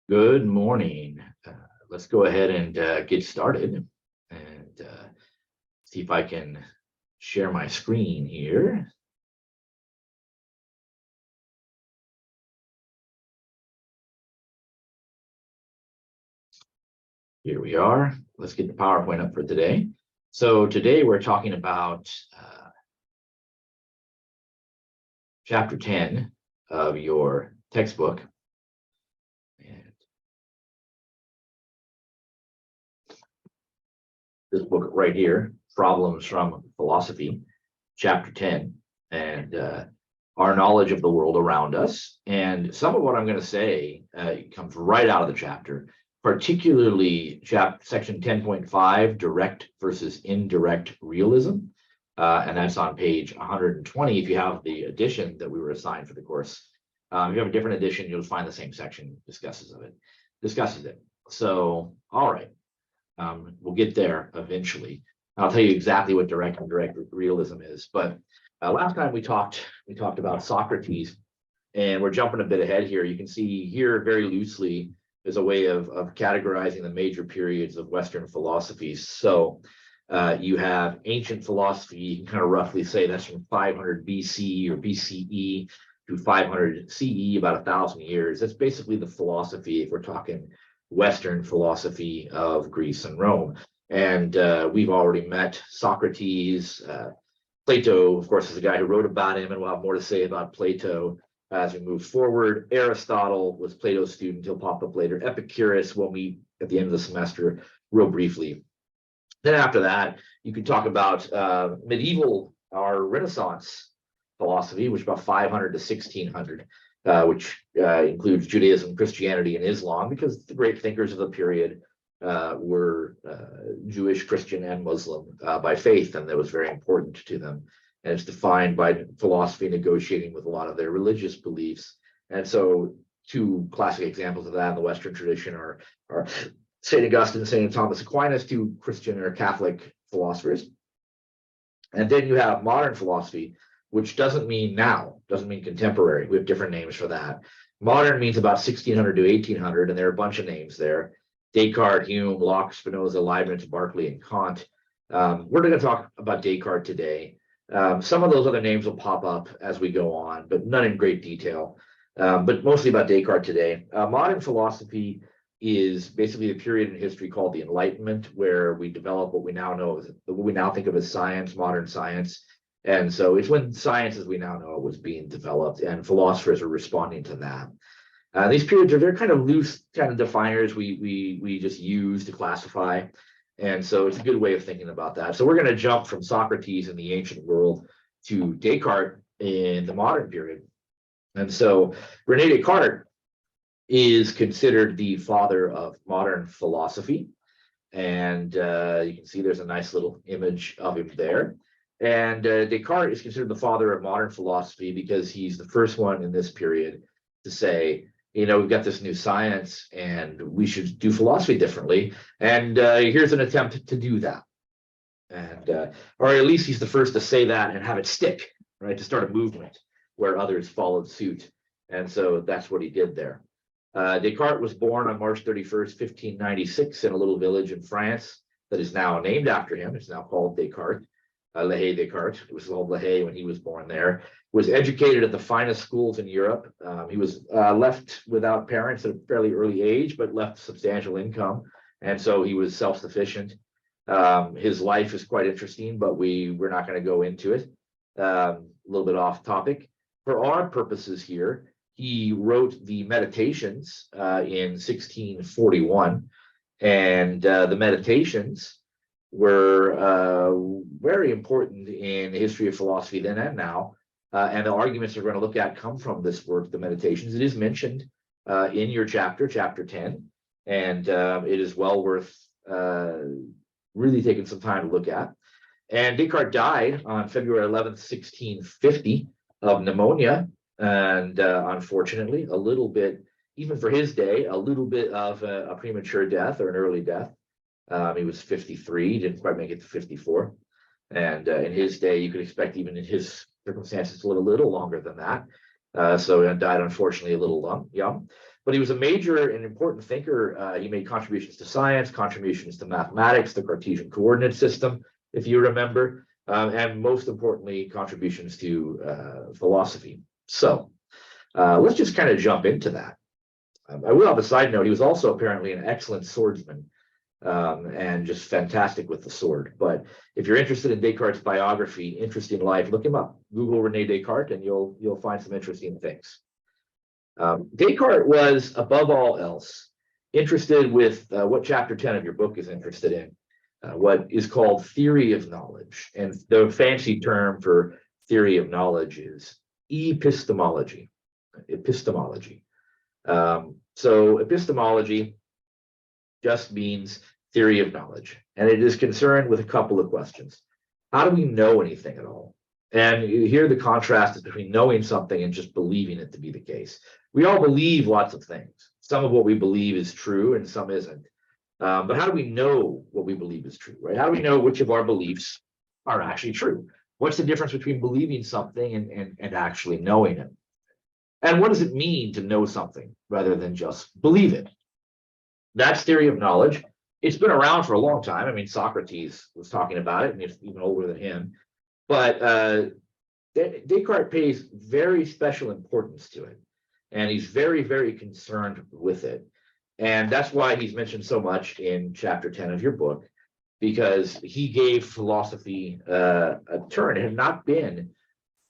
Good morning. Let's go ahead and get started and see if I can share my screen here. Here we are. Let's get the PowerPoint up for today. So today we're talking about chapter 10 of your textbook. And this book right here, Problems from Philosophy, chapter 10, and our knowledge of the world around us. And some of what I'm going to say comes right out of the chapter, particularly section 10.5, direct versus indirect realism. And that's on page 120 if you have the edition that we were assigned for the course. If you have a different edition, you'll find the same section discusses it. So, all right. We'll get there eventually. I'll tell you exactly what direct and indirect realism is. But last time we talked about Socrates, and we're jumping a bit ahead here. You can see here very loosely as a way of categorizing the major periods of Western philosophies. So you have ancient philosophy. You can kind of roughly say that's from 500 BC or BCE to 500 CE, about 1,000 years. That's basically the philosophy, if we're talking Western philosophy of Greece and Rome. And we've already met Socrates. Plato, of course, is the guy who wrote about him, and we'll have more to say about Plato as we move forward. Aristotle was Plato's student. He'll pop up later. Epicurus, we'll meet at the end of the semester real briefly. Then after that, you could talk about medieval or Renaissance philosophy, which is about 500 to 1600, which includes Judaism, Christianity, and Islam, because the great thinkers of the period were Jewish, Christian, and Muslim by faith, and that was very important to them. And it's defined by philosophy negotiating with a lot of their religious beliefs. And so two classic examples of that in the Western tradition are St. Augustine and St. Thomas Aquinas, two Christian or Catholic philosophers. And then you have modern philosophy, which doesn't mean now, doesn't mean contemporary. We have different names for that. Modern means about 1600 to 1800, and there are a bunch of names there. Descartes, Hume, Locke, Spinoza, Leibniz, Berkeley, and Kant. We're going to talk about Descartes today. Some of those other names will pop up as we go on, but none in great detail. But mostly about Descartes today. Modern philosophy is basically a period in history called the Enlightenment, where we develop what we now think of as science, modern science. And so it's when science as we now know it was being developed, and philosophers are responding to that. These periods they're kind of loose kind of definers we just use to classify. And so it's a good way of thinking about that. So we're going to jump from Socrates in the ancient world to Descartes in the modern period. And so René Descartes is considered the father of modern philosophy. And you can see there's a nice little image of him there. And Descartes is considered the father of modern philosophy because he's the first one in this period to say, we've got this new science and we should do philosophy differently. And here's an attempt to do that. And or at least he's the first to say that and have it stick, right? To start a movement where others followed suit. And so that's what he did there. Descartes was born on March 31st, 1596 in a little village in France that is now named after him. It's now called Descartes. Le Haye Descartes. It was called Le Haye when he was born there. Was educated at the finest schools in Europe. He was left without parents at a fairly early age, but left substantial income. And so he was self-sufficient. His life is quite interesting, but we're not going to go into it. A little bit off topic. For our purposes here, he wrote the Meditations in 1641. And the Meditations were very important in the history of philosophy then and now. And the arguments we're going to look at come from this work, the Meditations. It is mentioned in your chapter 10, and it is well worth really taking some time to look at. And Descartes died on February 11th, 1650 of pneumonia. And unfortunately, a little bit, even for his day, a little bit of a premature death or an early death. He was 53, didn't quite make it to 54. And in his day, you could expect even in his circumstances to live a little longer than that. So he died unfortunately a little young. But he was a major and important thinker. He made contributions to science, contributions to mathematics, the Cartesian coordinate system, if you remember, and most importantly, contributions to philosophy. So let's just kind of jump into that. I will have a side note. He was also apparently an excellent swordsman and just fantastic with the sword. But if you're interested in Descartes' biography, interesting life, look him up. Google Rene Descartes, and you'll find some interesting things. Descartes was, above all else, interested with what chapter 10 of your book is interested in, what is called theory of knowledge. And the fancy term for theory of knowledge is epistemology. Epistemology. So epistemology just means theory of knowledge, and it is concerned with a couple of questions. How do we know anything at all? And here the contrast is between knowing something and just believing it to be the case. We all believe lots of things. Some of what we believe is true and some isn't. But how do we know what we believe is true, right? How do we know which of our beliefs are actually true? What's the difference between believing something and actually knowing it? And what does it mean to know something rather than just believe it? That's theory of knowledge. It's been around for a long time. I mean, Socrates was talking about it, and it's even older than him. But Descartes pays very special importance to it, and he's very, very concerned with it. And that's why he's mentioned so much in chapter 10 of your book, because he gave philosophy a turn. It had not been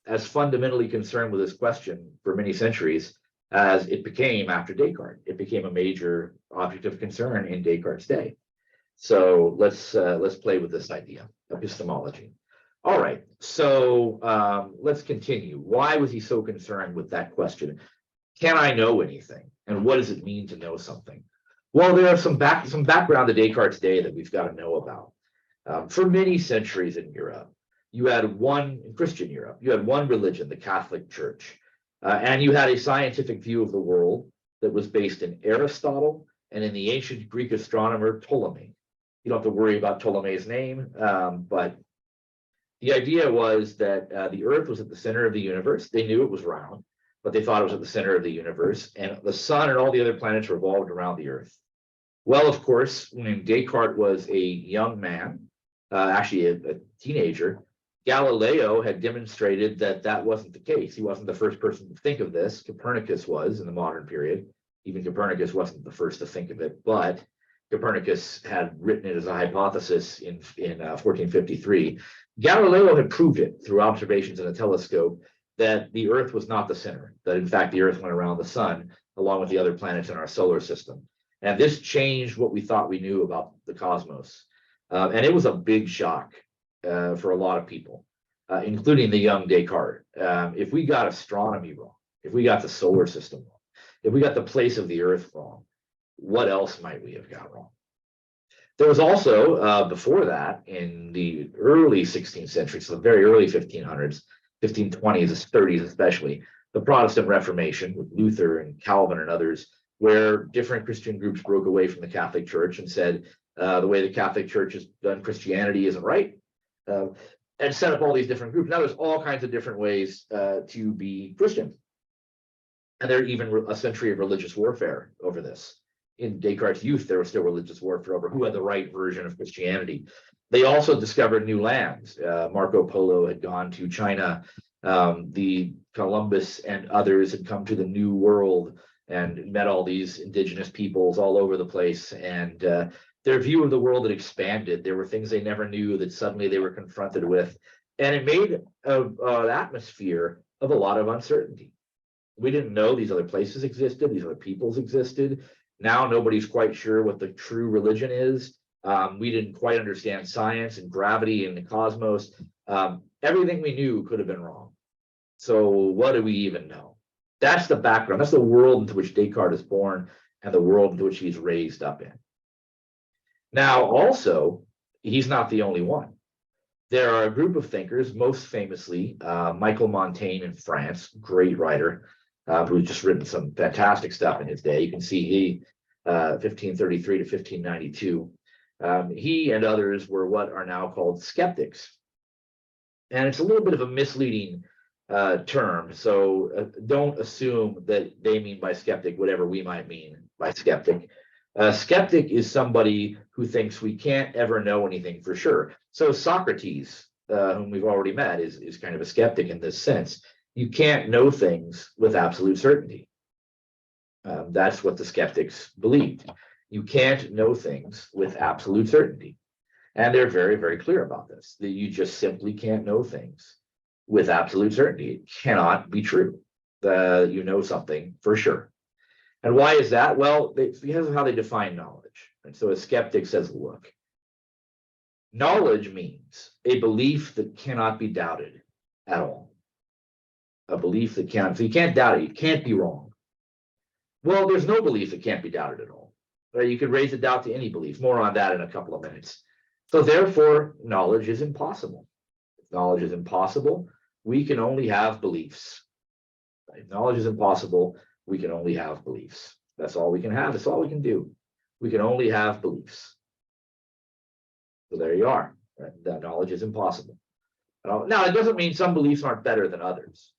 as fundamentally concerned with this question for many centuries as it became after Descartes. It became a major object of concern in Descartes' day. So let's play with this idea, epistemology. All right, so let's continue. Why was he so concerned with that question? Can I know anything? And what does it mean to know something? Well, there are some background to Descartes' day that we've got to know about. For many centuries in Europe, in Christian Europe, you had one religion, the Catholic Church, and you had a scientific view of the world that was based in Aristotle and in the ancient Greek astronomer Ptolemy. You don't have to worry about Ptolemy's name, but the idea was that the Earth was at the center of the universe. They knew it was round, but they thought it was at the center of the universe, and the sun and all the other planets revolved around the Earth. Well, of course, when Descartes was a young man, actually a teenager, Galileo had demonstrated that that wasn't the case. He wasn't the first person to think of this. Copernicus was in the modern period. Even Copernicus wasn't the first to think of it, but Copernicus had written it as a hypothesis in 1453. Galileo had proved it through observations in a telescope that the Earth was not the center, that in fact the Earth went around the sun along with the other planets in our solar system. And this changed what we thought we knew about the cosmos. And it was a big shock for a lot of people, including the young Descartes. If we got astronomy wrong, if we got the solar system wrong, if we got the place of the Earth wrong, what else might we have got wrong? There was also, before that, in the early 16th century, so the very early 1500s, 1520s, 30s especially, the Protestant Reformation with Luther and Calvin and others, where different Christian groups broke away from the Catholic Church and said the way the Catholic Church has done Christianity isn't right, and set up all these different groups. Now there's all kinds of different ways to be Christian. And there's even a century of religious warfare over this. In Descartes' youth, there was still religious warfare over who had the right version of Christianity. They also discovered new lands. Marco Polo had gone to China. The Columbus and others had come to the New World and met all these indigenous peoples all over the place. And their view of the world had expanded. There were things they never knew that suddenly they were confronted with. And it made an atmosphere of a lot of uncertainty. We didn't know these other places existed, these other peoples existed. Now nobody's quite sure what the true religion is. We didn't quite understand science and gravity and the cosmos. Everything we knew could have been wrong. So what do we even know? That's the background. That's the world into which Descartes is born and the world into which he's raised up in. Now, also, he's not the only one. There are a group of thinkers, most famously Michael Montaigne in France, great writer, who's just written some fantastic stuff in his day. You can see he, 1533 to 1592, he and others were what are now called skeptics. And it's a little bit of a misleading term. So don't assume that they mean by skeptic whatever we might mean by skeptic. Skeptic is somebody who thinks we can't ever know anything for sure. So Socrates, whom we've already met, is kind of a skeptic in this sense. You can't know things with absolute certainty. That's what the skeptics believed. You can't know things with absolute certainty. And they're very, very clear about this, that you just simply can't know things with absolute certainty. It cannot be true that you know something for sure. And why is that? Well, because of how they define knowledge. And so a skeptic says, look, knowledge means a belief that cannot be doubted at all. A belief that cannot, so you can't doubt it, you can't be wrong. Well, there's no belief that can't be doubted at all. Right? You could raise a doubt to any belief. More on that in a couple of minutes. So therefore, knowledge is impossible. If knowledge is impossible, we can only have beliefs. If knowledge is impossible, we can only have beliefs. That's all we can have. That's all we can do. We can only have beliefs. So there you are. Right? That knowledge is impossible. Now, it doesn't mean some beliefs aren't better than others.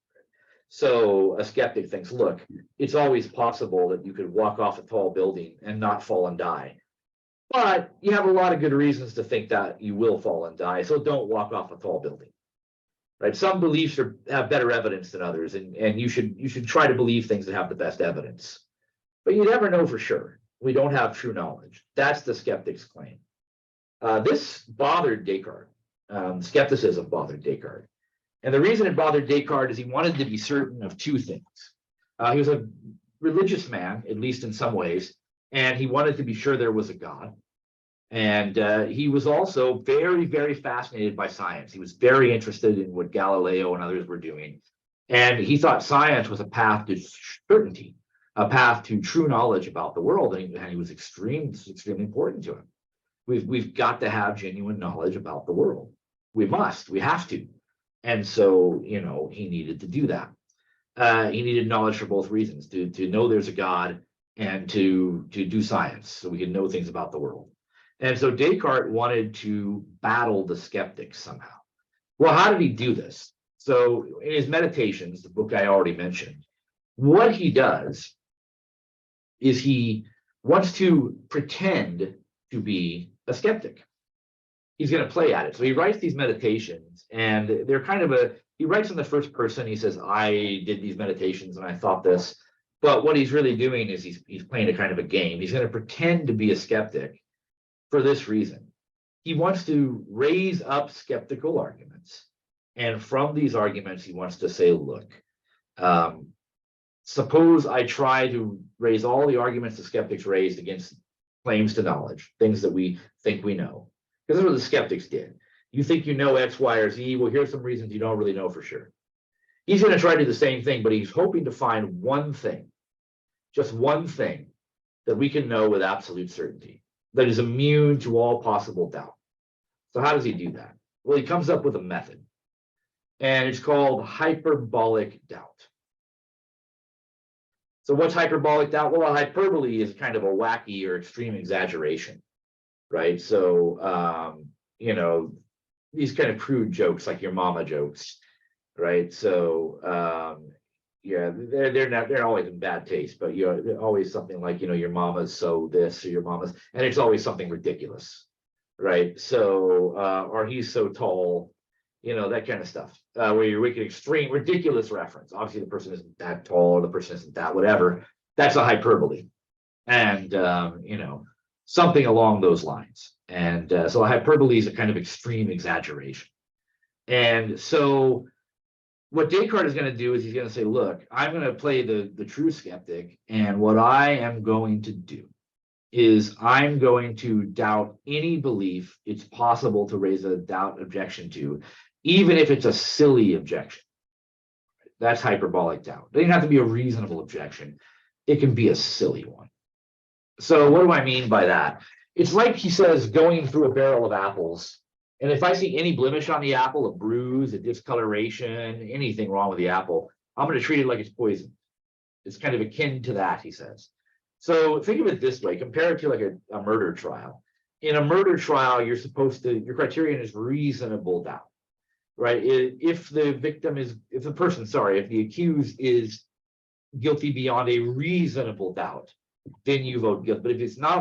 So a skeptic thinks, look, it's always possible that you could walk off a tall building and not fall and die. But you have a lot of good reasons to think that you will fall and die. So don't walk off a tall building. Right? Some beliefs have better evidence than others, and you should try to believe things that have the best evidence. But you never know for sure. We don't have true knowledge. That's the skeptic's claim. This bothered Descartes. Skepticism bothered Descartes. And the reason it bothered Descartes is he wanted to be certain of two things. He was a religious man, at least in some ways, and he wanted to be sure there was a God. And he was also very, very fascinated by science. He was very interested in what Galileo and others were doing. And he thought science was a path to certainty, a path to true knowledge about the world. And he was extremely important to him. We've got to have genuine knowledge about the world. We have to. And so, he needed to do that. He needed knowledge for both reasons, to know there's a God and to do science so we can know things about the world. And so Descartes wanted to battle the skeptics somehow. Well, how did he do this? So in his Meditations, the book I already mentioned, what he does is he wants to pretend to be a skeptic. He's going to play at it. So he writes these meditations, and they're he writes in the first person. He says, I did these meditations and I thought this. But what he's really doing is he's playing a kind of a game. He's going to pretend to be a skeptic for this reason. He wants to raise up skeptical arguments. And from these arguments, he wants to say, look, suppose I try to raise all the arguments the skeptics raised against claims to knowledge, things that we think we know. Because that's what the skeptics did. You think you know X, Y, or Z. Well, here's some reasons you don't really know for sure. He's going to try to do the same thing, but he's hoping to find one thing, just one thing that we can know with absolute certainty, that is immune to all possible doubt. So how does he do that? Well, he comes up with a method, and it's called hyperbolic doubt. So what's hyperbolic doubt? Well, a hyperbole is kind of a wacky or extreme exaggeration, right? So, these kind of crude jokes, like your mama jokes, right? So, they're not always in bad taste, but they're always something like, your mama's so this, or your mama's, and it's always something ridiculous, right? So, or he's so tall, that kind of stuff, where you're making extreme, ridiculous reference. Obviously, the person isn't that tall, or the person isn't that whatever. That's a hyperbole, and something along those lines. And so a hyperbole is a kind of extreme exaggeration. And so what Descartes is going to do is he's going to say, look, I'm going to play the true skeptic, and what I am going to do is I'm going to doubt any belief it's possible to raise a doubt objection to, even if it's a silly objection. That's hyperbolic doubt. It doesn't have to be a reasonable objection. It can be a silly one. So what do I mean by that? It's like, he says, going through a barrel of apples, and if I see any blemish on the apple, a bruise, a discoloration, anything wrong with the apple, I'm going to treat it like it's poison. It's kind of akin to that, he says. So think of it this way, compare it to like a murder trial. In a murder trial, your criterion is reasonable doubt. right? If the accused is guilty beyond a reasonable doubt, then you vote guilty. But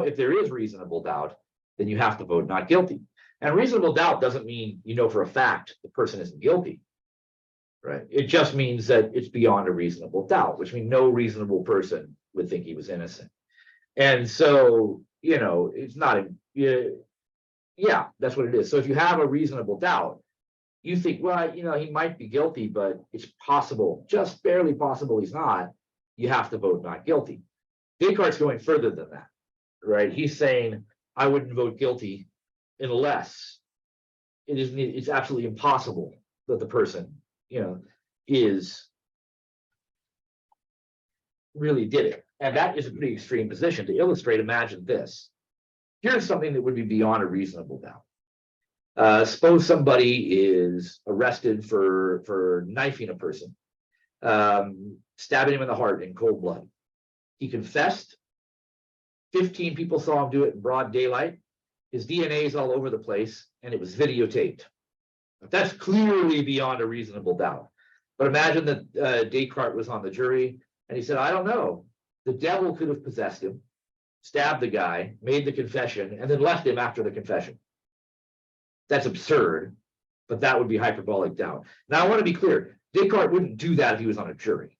if there is reasonable doubt, then you have to vote not guilty. And reasonable doubt doesn't mean you know for a fact the person isn't guilty, right? It just means that it's beyond a reasonable doubt, which means no reasonable person would think he was innocent. And so, it's not yeah, that's what it is. So if you have a reasonable doubt, you think, well, he might be guilty, but it's possible, just barely possible he's not. You have to vote not guilty. Descartes going further than that, right? He's saying, I wouldn't vote guilty unless it's absolutely impossible that the person, is really did it. And that is a pretty extreme position. To illustrate, imagine this. Here's something that would be beyond a reasonable doubt. Suppose somebody is arrested for knifing a person, stabbing him in the heart in cold blood. He confessed. 15 people saw him do it in broad daylight. His DNA is all over the place, and it was videotaped. That's clearly beyond a reasonable doubt. But imagine that Descartes was on the jury, and he said, I don't know. The devil could have possessed him, stabbed the guy, made the confession, and then left him after the confession. That's absurd, but that would be hyperbolic doubt. Now, I want to be clear. Descartes wouldn't do that if he was on a jury.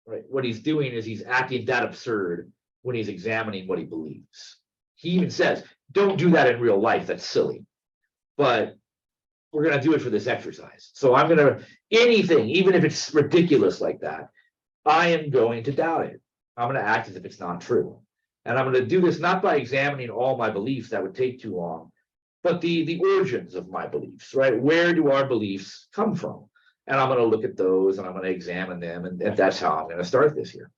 Right? What he's doing is he's acting that absurd when he's examining what he believes. He even says, don't do that in real life. That's silly. But we're going to do it for this exercise. So I'm going to, anything, even if it's ridiculous like that, I am going to doubt it. I'm going to act as if it's not true. And I'm going to do this not by examining all my beliefs, that would take too long, but the origins of my beliefs, right? Where do our beliefs come from? And I'm going to look at those and I'm going to examine them. And that's how I'm going to start this here.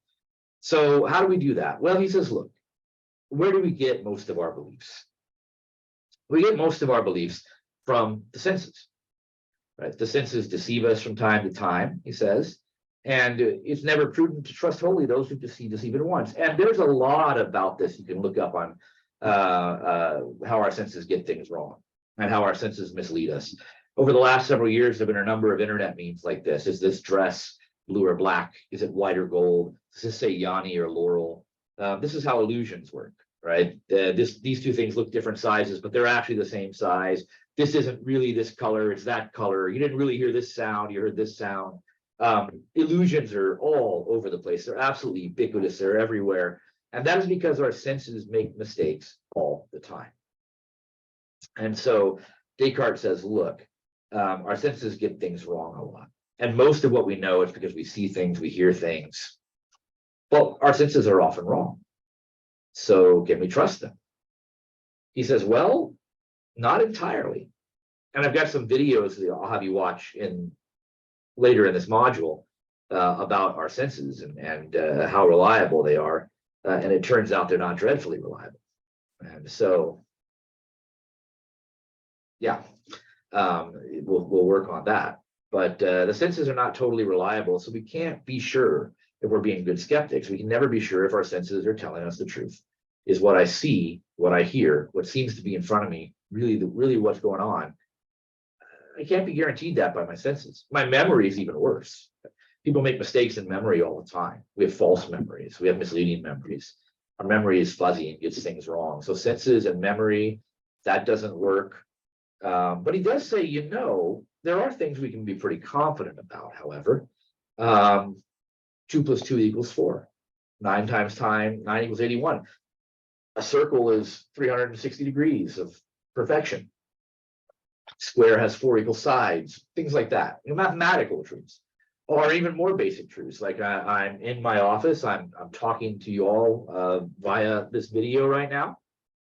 So how do we do that? Well, he says, look, where do we get most of our beliefs? We get most of our beliefs from the senses, right? The senses deceive us from time to time, he says, and it's never prudent to trust wholly those who deceive us even once. And there's a lot about this you can look up on how our senses get things wrong and how our senses mislead us. Over the last several years, there have been a number of internet memes like this. Is this dress blue or black? Is it white or gold? Does this say Yanni or Laurel? This is how illusions work, right? These two things look different sizes, but they're actually the same size. This isn't really this color, it's that color. You didn't really hear this sound, you heard this sound. Illusions are all over the place. They're absolutely ubiquitous, they're everywhere. And that is because our senses make mistakes all the time. And so Descartes says, look, our senses get things wrong a lot. And most of what we know is because we see things, we hear things. Well, our senses are often wrong. So can we trust them? He says, well, not entirely. And I've got some videos that I'll have you watch later in this module about our senses and how reliable they are. And it turns out they're not dreadfully reliable. And so, yeah, we'll work on that. But the senses are not totally reliable, so we can't be sure if we're being good skeptics. We can never be sure if our senses are telling us the truth. Is what I see, what I hear, what seems to be in front of me, really what's going on? I can't be guaranteed that by my senses. My memory is even worse. People make mistakes in memory all the time. We have false memories. We have misleading memories. Our memory is fuzzy and gets things wrong. So senses and memory, that doesn't work. But he does say, there are things we can be pretty confident about, however. 2 + 2 = 4. 9 times time, 9 = 81. A circle is 360 degrees of perfection. Square has 4 equal sides, things like that. Mathematical truths, or even more basic truths. Like I'm in my office, I'm talking to you all via this video right now.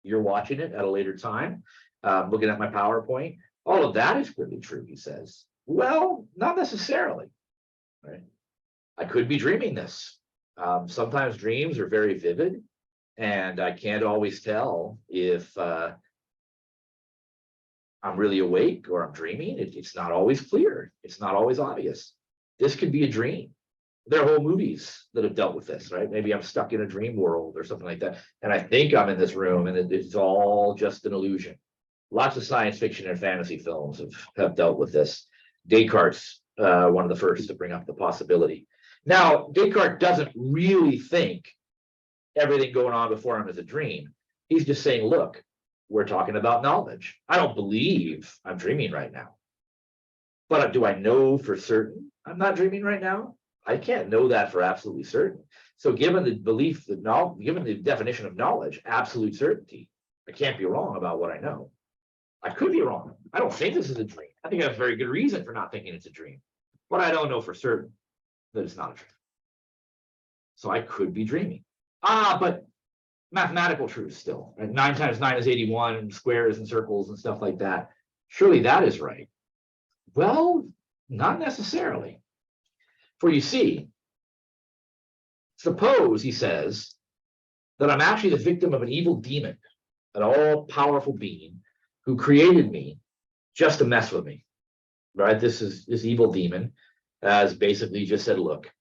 You're watching it at a later time, looking at my PowerPoint. All of that is clearly true, he says. Well, not necessarily, right? I could be dreaming this. Sometimes dreams are very vivid, and I can't always tell if I'm really awake or I'm dreaming. It's not always clear. It's not always obvious. This could be a dream. There are whole movies that have dealt with this, right? Maybe I'm stuck in a dream world or something like that, and I think I'm in this room, and it's all just an illusion. Lots of science fiction and fantasy films have dealt with this. Descartes, one of the first to bring up the possibility. Now, Descartes doesn't really think everything going on before him is a dream. He's just saying, look, we're talking about knowledge. I don't believe I'm dreaming right now. But do I know for certain I'm not dreaming right now? I can't know that for absolutely certain. So given the belief that given the definition of knowledge, absolute certainty, I can't be wrong about what I know. I could be wrong. I don't think this is a dream. I think I have a very good reason for not thinking it's a dream. But I don't know for certain that it's not a dream. So I could be dreaming. But mathematical truth still. Right? 9 times 9 is 81, and squares and circles and stuff like that. Surely that is right. Well, not necessarily. For you see, suppose, he says, that I'm actually the victim of an evil demon, an all-powerful being who created me just to mess with me. Right? This evil demon has basically just said, look,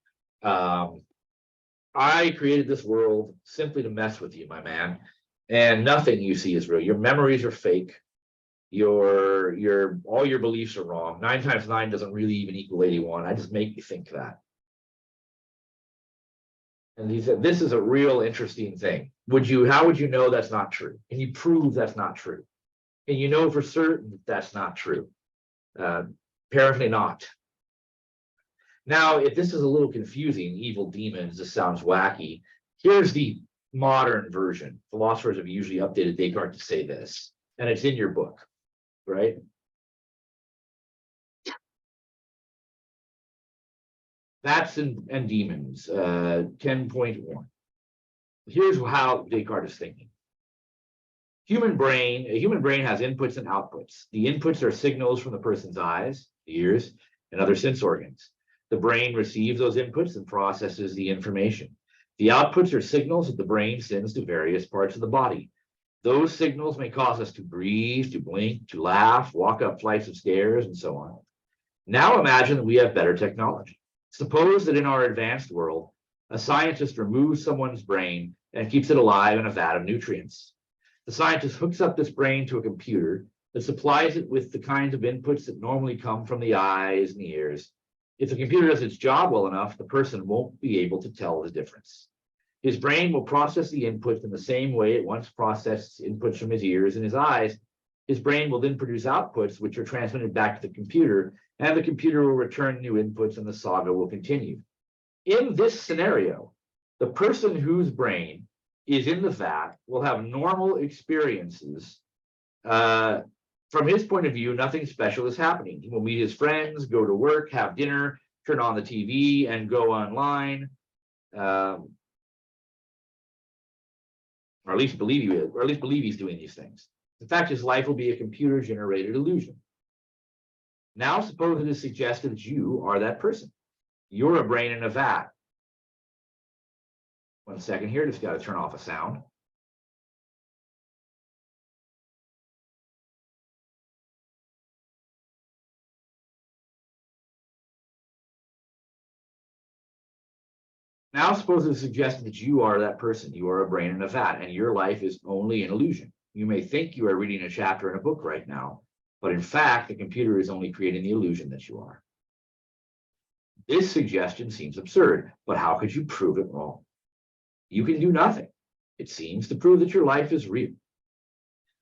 I created this world simply to mess with you, my man, and nothing you see is real. Your memories are fake. All your beliefs are wrong. 9 times 9 doesn't really even equal 81. I just make you think that. And he said, this is a real interesting thing. How would you know that's not true? Can you prove that's not true? Can you know for certain that that's not true? Apparently not. Now, if this is a little confusing, evil demons, this sounds wacky. Here's the modern version. Philosophers have usually updated Descartes to say this, and it's in your book, right? Bats and demons, 10.1. Here's how Descartes is thinking. A human brain has inputs and outputs. The inputs are signals from the person's eyes, ears, and other sense organs. The brain receives those inputs and processes the information. The outputs are signals that the brain sends to various parts of the body. Those signals may cause us to breathe, to blink, to laugh, walk up flights of stairs, and so on. Now imagine that we have better technology. Suppose that in our advanced world, a scientist removes someone's brain and keeps it alive in a vat of nutrients. The scientist hooks up this brain to a computer that supplies it with the kinds of inputs that normally come from the eyes and the ears. If the computer does its job well enough, the person won't be able to tell the difference. His brain will process the inputs in the same way it once processed inputs from his ears and his eyes. His brain will then produce outputs which are transmitted back to the computer, and the computer will return new inputs and the saga will continue. In this scenario, the person whose brain is in the vat will have normal experiences. From his point of view, nothing special is happening. He will meet his friends, go to work, have dinner, turn on the TV, and go online, or at least believe he's doing these things. In fact, his life will be a computer-generated illusion. Now, suppose it is suggested that you are that person. You're a brain in a vat. 1 second here, just got to turn off a sound. Now, suppose it's suggested that you are that person. You are a brain in a vat, and your life is only an illusion. You may think you are reading a chapter in a book right now, but in fact, the computer is only creating the illusion that you are. This suggestion seems absurd, but how could you prove it wrong? You can do nothing, it seems, to prove that your life is real.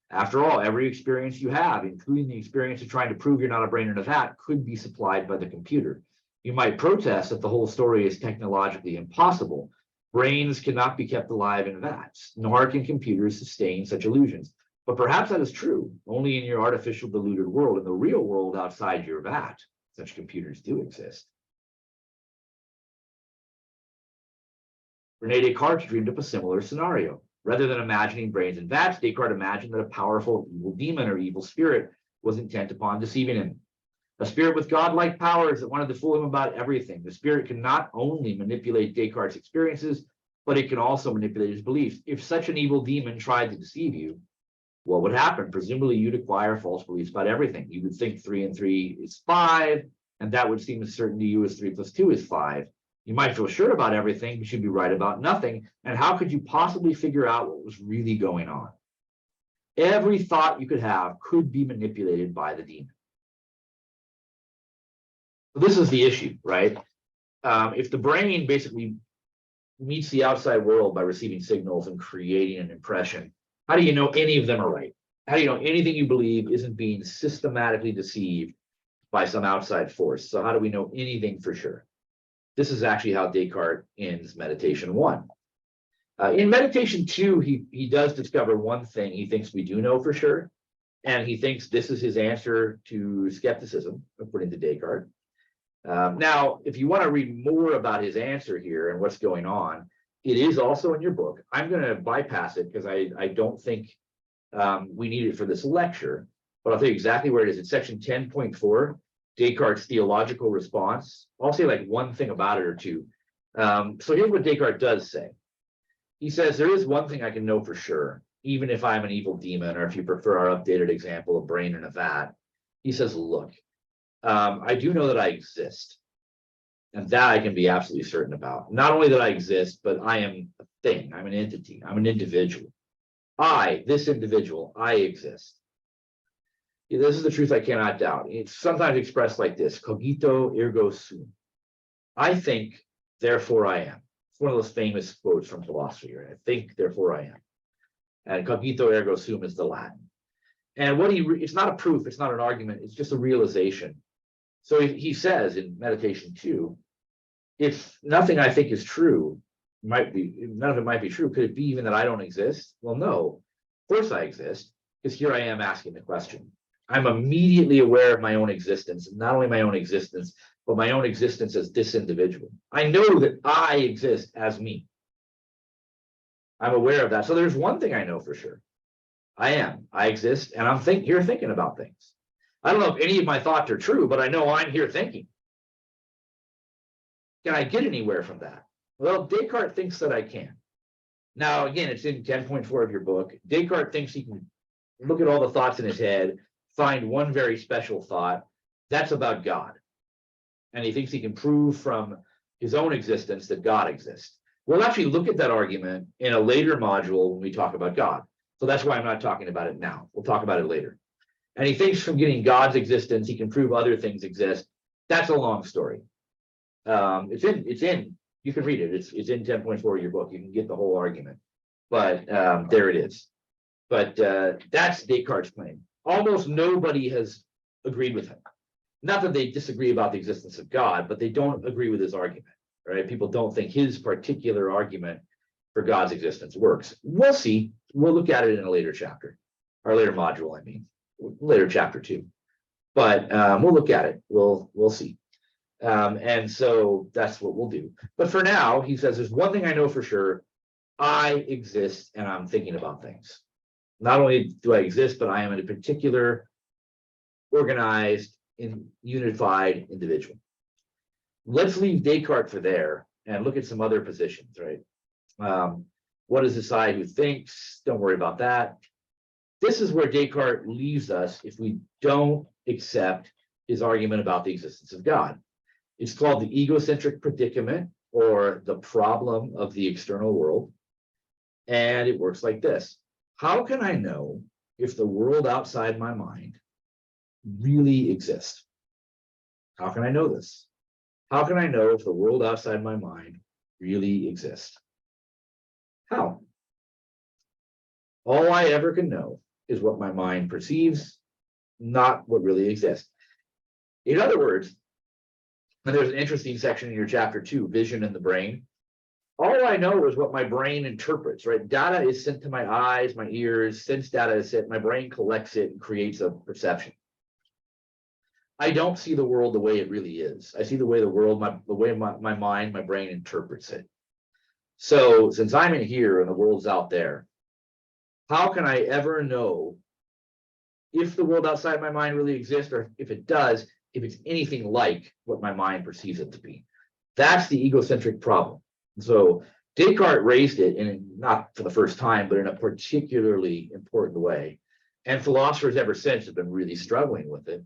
After all, every experience you have, including the experience of trying to prove you're not a brain in a vat, could be supplied by the computer. You might protest that the whole story is technologically impossible. Brains cannot be kept alive in vats, nor can computers sustain such illusions. But perhaps that is true only in your artificial deluded world. In the real world outside your vat, such computers do exist. René Descartes dreamed up a similar scenario. Rather than imagining brains in vats, Descartes imagined that a powerful evil demon or evil spirit was intent upon deceiving him. A spirit with godlike powers that wanted to fool him about everything. The spirit can not only manipulate Descartes' experiences, but it can also manipulate his beliefs. If such an evil demon tried to deceive you, what would happen? Presumably, you'd acquire false beliefs about everything. You would think 3 and 3 is 5, and that would seem as certain to you as 3 plus 2 is 5. You might feel sure about everything, but you'd be right about nothing. And how could you possibly figure out what was really going on? Every thought you could have could be manipulated by the demon. this is the issue, right? If the brain basically meets the outside world by receiving signals and creating an impression, how do you know any of them are right? How do you know anything you believe isn't being systematically deceived by some outside force? So how do we know anything for sure? This is actually how Descartes ends meditation 1. In meditation 2, he does discover one thing he thinks we do know for sure, and he thinks this is his answer to skepticism, according to Descartes. Now, if you want to read more about his answer here and what's going on, it is also in your book. I'm going to bypass it because I don't think we need it for this lecture, but I'll tell you exactly where it is. It's section 10.4, Descartes' theological response. I'll say like one thing about it or two. So here's what Descartes does say. He says, there is one thing I can know for sure, even if I'm an evil demon, or if you prefer our updated example, a brain in a vat. He says, look, I do know that I exist, and that I can be absolutely certain about. Not only that I exist, but I am a thing. I'm an entity. I'm an individual. This individual, I exist. This is the truth I cannot doubt. It's sometimes expressed like this: cogito ergo sum. I think, therefore I am. It's one of those famous quotes from philosophy, right? I think, therefore I am. And cogito ergo sum is the Latin. And what it's not a proof, it's not an argument, it's just a realization. So he says in meditation 2, if nothing I think is true, none of it might be true. Could it be even that I don't exist? Well, no, of course I exist, because here I am asking the question. I'm immediately aware of my own existence, not only my own existence, but my own existence as this individual. I know that I exist as me. I'm aware of that. So there's one thing I know for sure. I exist, and I'm here thinking about things. I don't know if any of my thoughts are true, but I know I'm here thinking. Can I get anywhere from that? Well, Descartes thinks that I can. Now, again, it's in 10.4 of your book. Descartes thinks he can look at all the thoughts in his head, find one very special thought. That's about God. And he thinks he can prove from his own existence that God exists. We'll actually look at that argument in a later module when we talk about God. So that's why I'm not talking about it now. We'll talk about it later. And he thinks from getting God's existence, he can prove other things exist. That's a long story. It's in, you can read it. It's in 10.4 of your book. You can get the whole argument. But there it is. But that's Descartes' claim. Almost nobody has agreed with him. Not that they disagree about the existence of God, but they don't agree with his argument. Right? People don't think his particular argument for God's existence works. We'll see. We'll look at it in a later chapter, or later module, I mean, later chapter 2. But we'll look at it. We'll see. And so that's what we'll do. But for now, he says, there's one thing I know for sure. I exist, and I'm thinking about things. Not only do I exist, but I am a particular, organized, unified individual. Let's leave Descartes for there and look at some other positions, right? What is the side who thinks? Don't worry about that. This is where Descartes leaves us if we don't accept his argument about the existence of God. It's called the egocentric predicament, or the problem of the external world. And it works like this. How can I know if the world outside my mind really exists? How can I know this? How can I know if the world outside my mind really exists? How? All I ever can know is what my mind perceives, not what really exists. In other words, and there's an interesting section in your chapter 2, vision in the brain. All I know is what my brain interprets, right? Data is sent to my eyes, my ears. Since data is sent, my brain collects it and creates a perception. I don't see the world the way it really is. I see the way my mind, my brain interprets it. So since I'm in here and the world's out there, how can I ever know if the world outside my mind really exists, or if it does, if it's anything like what my mind perceives it to be? That's the egocentric problem. So Descartes raised it, not for the first time, but in a particularly important way. And philosophers ever since have been really struggling with it.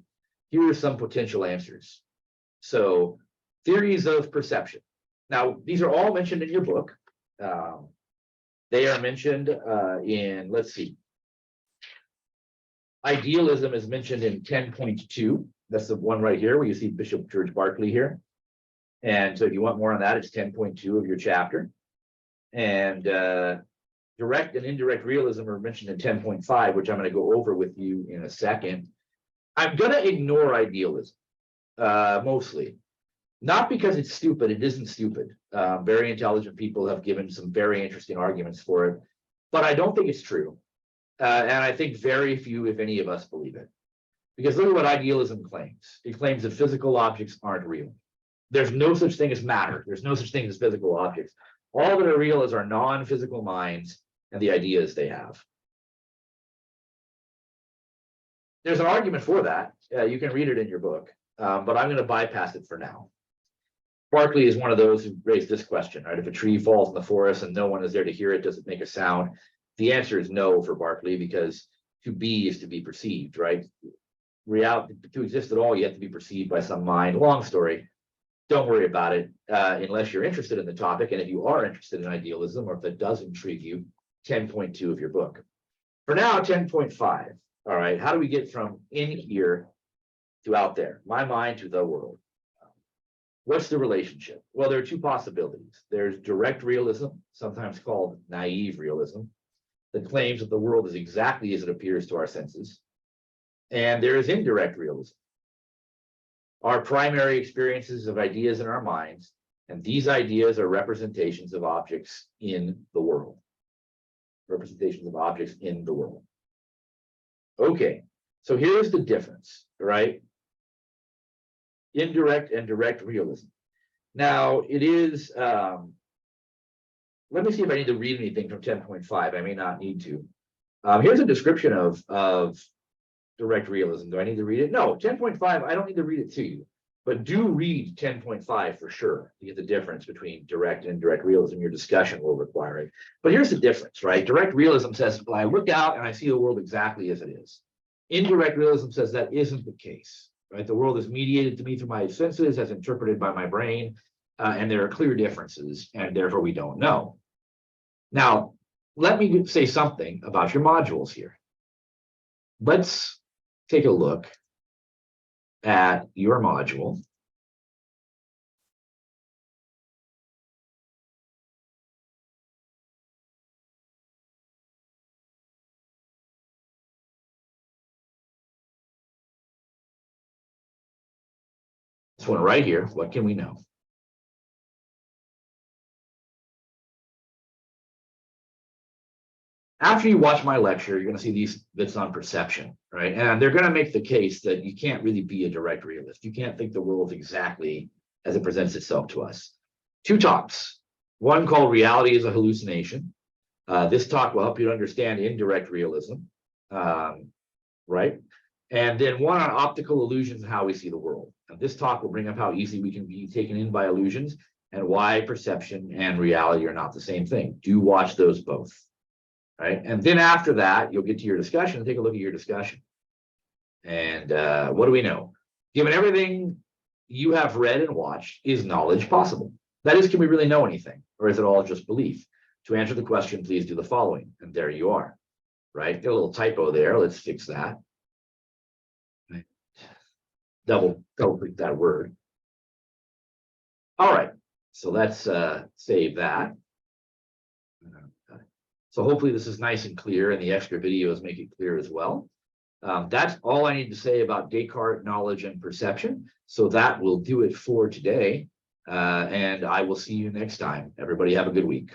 Here are some potential answers. So theories of perception. Now, these are all mentioned in your book. They are mentioned in, let's see. Idealism is mentioned in 10.2. That's the one right here where you see Bishop George Berkeley here. And so if you want more on that, it's 10.2 of your chapter. And direct and indirect realism are mentioned in 10.5, which I'm going to go over with you in a second. I'm going to ignore idealism, mostly. Not because it's stupid, it isn't stupid. Very intelligent people have given some very interesting arguments for it, but I don't think it's true. And I think very few, if any of us, believe it. Because look at what idealism claims. It claims that physical objects aren't real. There's no such thing as matter. There's no such thing as physical objects. All that are real is our non-physical minds and the ideas they have. There's an argument for that. You can read it in your book, but I'm going to bypass it for now. Berkeley is one of those who raised this question, right? If a tree falls in the forest and no one is there to hear it, does it make a sound? The answer is no for Berkeley, because to be is to be perceived, right? Reality, to exist at all, you have to be perceived by some mind. Long story. Don't worry about it unless you're interested in the topic. And if you are interested in idealism, or if that does intrigue you, 10.2 of your book. For now, 10.5. All right, how do we get from in here to out there? My mind to the world. What's the relationship? Well, there are two possibilities. There's direct realism, sometimes called naive realism, that claims that the world is exactly as it appears to our senses. And there is indirect realism, our primary experiences of ideas in our minds, and these ideas are representations of objects in the world. Representations of objects in the world. Okay, so here's the difference, right? Indirect and direct realism. Now, it is, let me see if I need to read anything from 10.5. I may not need to. Here's a description of direct realism. Do I need to read it? No, 10.5, I don't need to read it to you. But do read 10.5 for sure to get the difference between direct and indirect realism. Your discussion will require it. But here's the difference, right? Direct realism says, well, I look out and I see the world exactly as it is. Indirect realism says that isn't the case, right? The world is mediated to me through my senses, as interpreted by my brain, and there are clear differences, and therefore we don't know. Now, let me say something about your modules here. Let's take a look at your module. This one right here, what can we know? After you watch my lecture, you're going to see these bits on perception, right? And they're going to make the case that you can't really be a direct realist. You can't think the world exactly as it presents itself to us. Two talks, one called Reality is a Hallucination. This talk will help you to understand indirect realism, right? And then one on optical illusions and how we see the world. And this talk will bring up how easy we can be taken in by illusions and why perception and reality are not the same thing. Do watch those both. Right? And then after that, you'll get to your discussion and take a look at your discussion. And what do we know? Given everything you have read and watched, is knowledge possible? That is, can we really know anything? Or is it all just belief? To answer the question, please do the following. And there you are. Right? Got a little typo there. Let's fix that. Right. Double click that word. All right. So let's save that. So hopefully this is nice and clear, and the extra videos make it clear as well. That's all I need to say about Descartes, knowledge, and perception. So that will do it for today. And I will see you next time. Everybody have a good week.